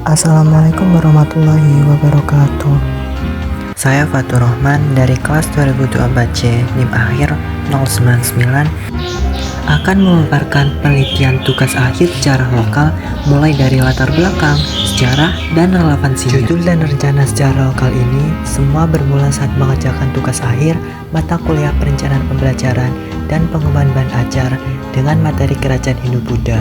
Assalamualaikum warahmatullahi wabarakatuh. Saya Fatur Rahman dari kelas 2024C NIM akhir 099 akan memaparkan penelitian tugas akhir secara lokal mulai dari latar belakang, sejarah, dan relevansi. Judul dan rencana secara lokal ini semua bermula saat mengerjakan tugas akhir mata kuliah perencanaan pembelajaran dan pengembangan bahan ajar dengan materi kerajaan Hindu-Buddha.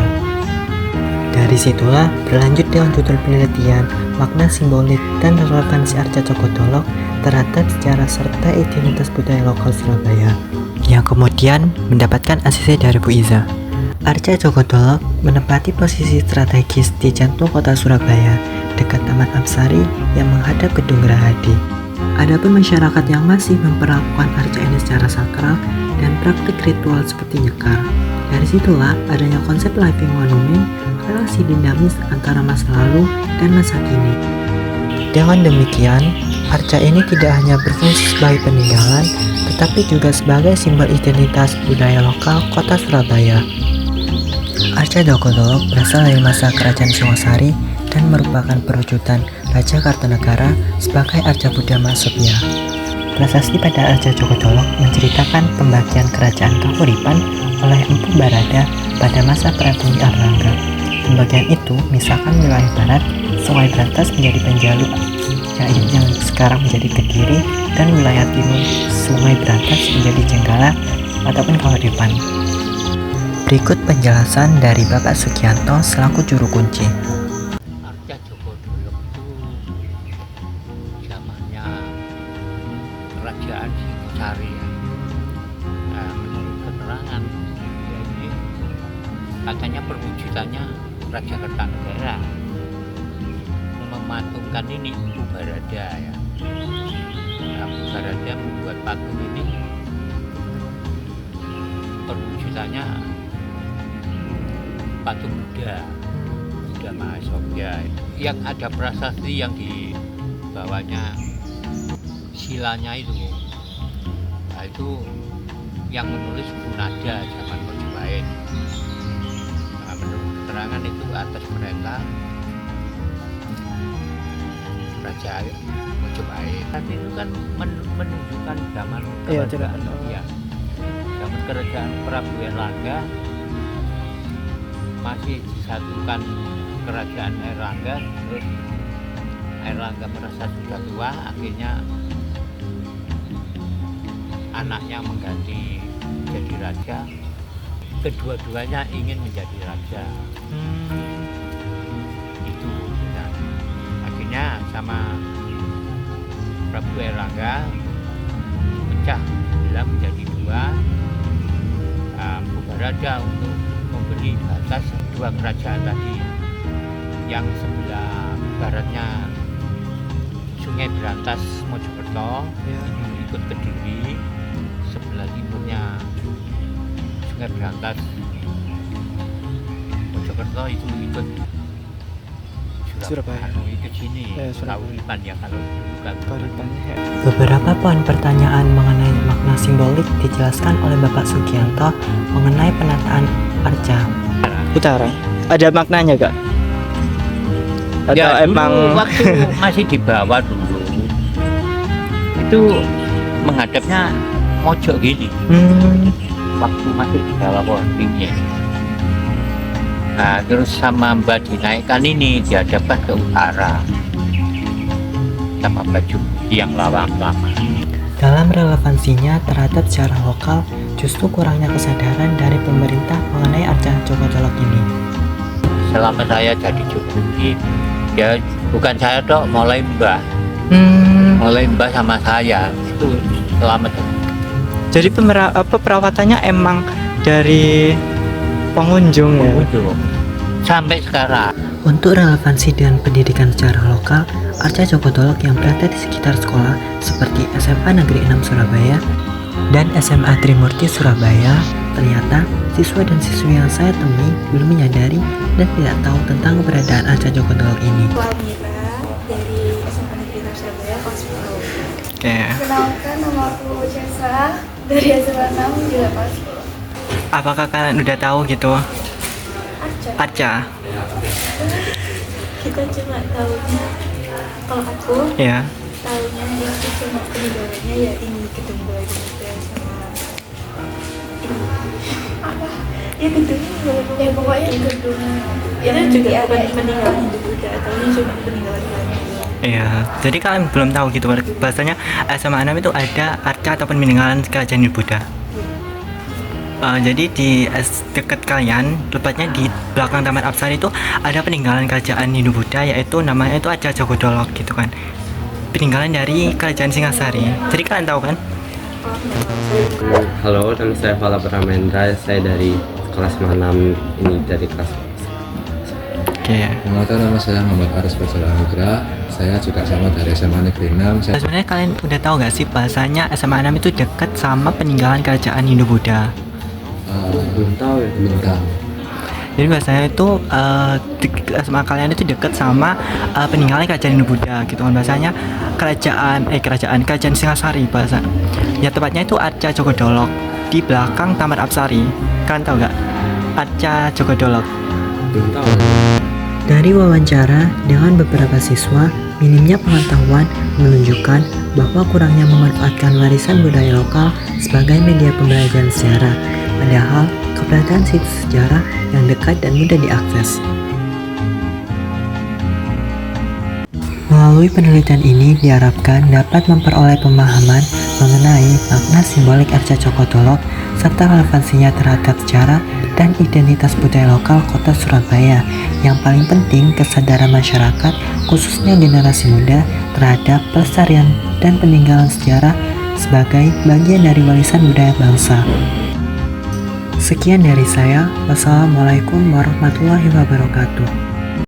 Dari situlah berlanjut dengan judul penelitian, makna simbolik dan relevansi Arca Cokodolok terhadap sejarah serta identitas budaya lokal Surabaya, yang kemudian mendapatkan ACC dari Bu Iza. Arca Cokodolok menempati posisi strategis di jantung kota Surabaya, dekat Taman Apsari yang menghadap Gedung Gerahadi. Adapun masyarakat yang masih memperlakukan arca ini secara sakral dan praktik ritual seperti nyekar. Dari situlah adanya konsep living monument, relasi dinamis antara masa lalu dan masa kini. Dengan demikian, arca ini tidak hanya berfungsi sebagai peninggalan, tetapi juga sebagai simbol identitas budaya lokal kota Surabaya. Arca Cokodolok berasal dari masa Kerajaan Singosari dan merupakan perwujudan Raja Kartanegara sebagai arca Buddha Mahasabya. Prasasti pada Arca Cokodolok menceritakan pembagian kerajaan Kahuripan oleh Empu Barada pada masa Prabu Arlangga. Pembagian itu misalkan wilayah barat, Sungai Brantas menjadi Penjaluk, yang sekarang menjadi Kediri, dan wilayah timur, Sungai Brantas menjadi Jenggala ataupun Kahuripan. Berikut penjelasan dari Bapak Sugianto selaku juru kunci. Arca Cokodolok itu zamannya Kerajaan Singosari ya. Nah, menurut keterangan ya ini katanya perwujudannya Raja Kertanegara mematungkan ini Empu Barada ya. Nah, Empu Barada membuat patung ini perwujudannya patung Buddha Mahasabya yang ada prasasti yang di bawahnya silanya itu. Nah, itu yang menulis Punada zaman Majapahit. Nah, menurut keterangan itu atas perintah Raja Majapahit. Nanti itu kan menunjukkan zaman kerajaan, ya, zaman kerajaan Prabu Erlangga masih disatukan kerajaan Erlangga, terus Erlangga merasa sudah tua, akhirnya anaknya mengganti jadi raja. Kedua-duanya ingin menjadi raja. Itu nah, akhirnya sama Prabu Erlangga pecah belah menjadi dua. Empu Barada untuk memberi batas dua kerajaan tadi, yang sebelah baratnya Sungai Brantas Mojokerto itu ikut Kediri, sebelah timurnya Sungai Brantas Mojokerto itu ikut Surabaya. Itu sini Kahuripan ya, kalau bukan Kahuripan. Beberapa poin pertanyaan mengenai makna simbolik dijelaskan oleh Bapak Sugianto mengenai penataan arca. Utara. Ada maknanya gak? Atau ya, emang waktu masih di bawah dulu itu menghadapnya mojok gini. Waktu masih di bawah pohonnya. Nah, terus sama Mbak dinaikkan ini dihadapkan ke utara sama baju yang lama-lama. Dalam relevansinya terhadap sejarah lokal, justru kurangnya kesadaran dari pemerintah mengenai Arca Cokodolok ini. Selama saya jadi juri, ya bukan saya dok, mulai mbah sama saya itu selama. Jadi perawatannya emang dari pengunjung ya? Sampai sekarang. Untuk relevansi dan pendidikan secara lokal, Arca Cokodolok yang berada di sekitar sekolah seperti SMA Negeri 6 Surabaya dan SMA Trimurti Surabaya, ternyata siswa dan siswi yang saya temui belum menyadari dan tidak tahu tentang keberadaan Arca Cokodolok ini. Amira dari SMA Negeri 6 Surabaya kelas 10. Oke. Kenalkan, nama aku Jasa dari SMA 6 juga kelas 10. Apakah kalian udah tahu gitu Arca. Arca? kita cuma tahunya, kalau aku Ya. tahunya itu cuma peninggalannya ya ini gedung Balai Pemuda sama ini apa ya gedungnya Balai Pemuda ya pokoknya gedung itu juga bukan peninggalan hidup Buddha, tahunya cuma peninggalan Belanda. Iya, jadi kalian belum tahu gitu bahasanya SMA 6 itu ada arca atau peninggalan kerajaan Hindu Buddha. Jadi di dekat kalian, tepatnya di belakang Taman Apsari itu ada peninggalan kerajaan Hindu Buddha, yaitu namanya itu Arca Jogodolok gitu kan. Peninggalan dari kerajaan Singasari. Jadi kalian tahu kan? Halo, nama saya Fala Pramendra. Saya dari kelas 6 ini dari kelas. Oke. Perkenalkan, nama saya Muhammad Aris Faisal Anugrah. Saya juga sama dari SMA Negeri 6. Sebenarnya kalian udah tahu gak sih bahasanya SMA 6 itu dekat sama peninggalan kerajaan Hindu Buddha? Belum tahu ya. Belum tahu. Jadi bahasanya itu SMA kalian itu dekat sama peninggalan kerajaan Hindu Buddha gitu kan, bahasanya kerajaan Singasari bahasa. Ya tepatnya itu Arca Jogodolok di belakang Taman Apsari. Kalian tahu gak Arca Jogodolok? Belum tahu. Dari wawancara dengan beberapa siswa, minimnya pengetahuan menunjukkan bahwa kurangnya memanfaatkan warisan budaya lokal sebagai media pembelajaran sejarah, padahal keberadaan situs sejarah yang dekat dan mudah diakses. Melalui penelitian ini diharapkan dapat memperoleh pemahaman mengenai makna simbolik Arca Jogodolok serta relevansinya terhadap sejarah dan identitas budaya lokal kota Surabaya. Yang paling penting, kesadaran masyarakat, khususnya generasi muda, terhadap pelestarian dan peninggalan sejarah sebagai bagian dari warisan budaya bangsa. Sekian dari saya. Wassalamualaikum warahmatullahi wabarakatuh.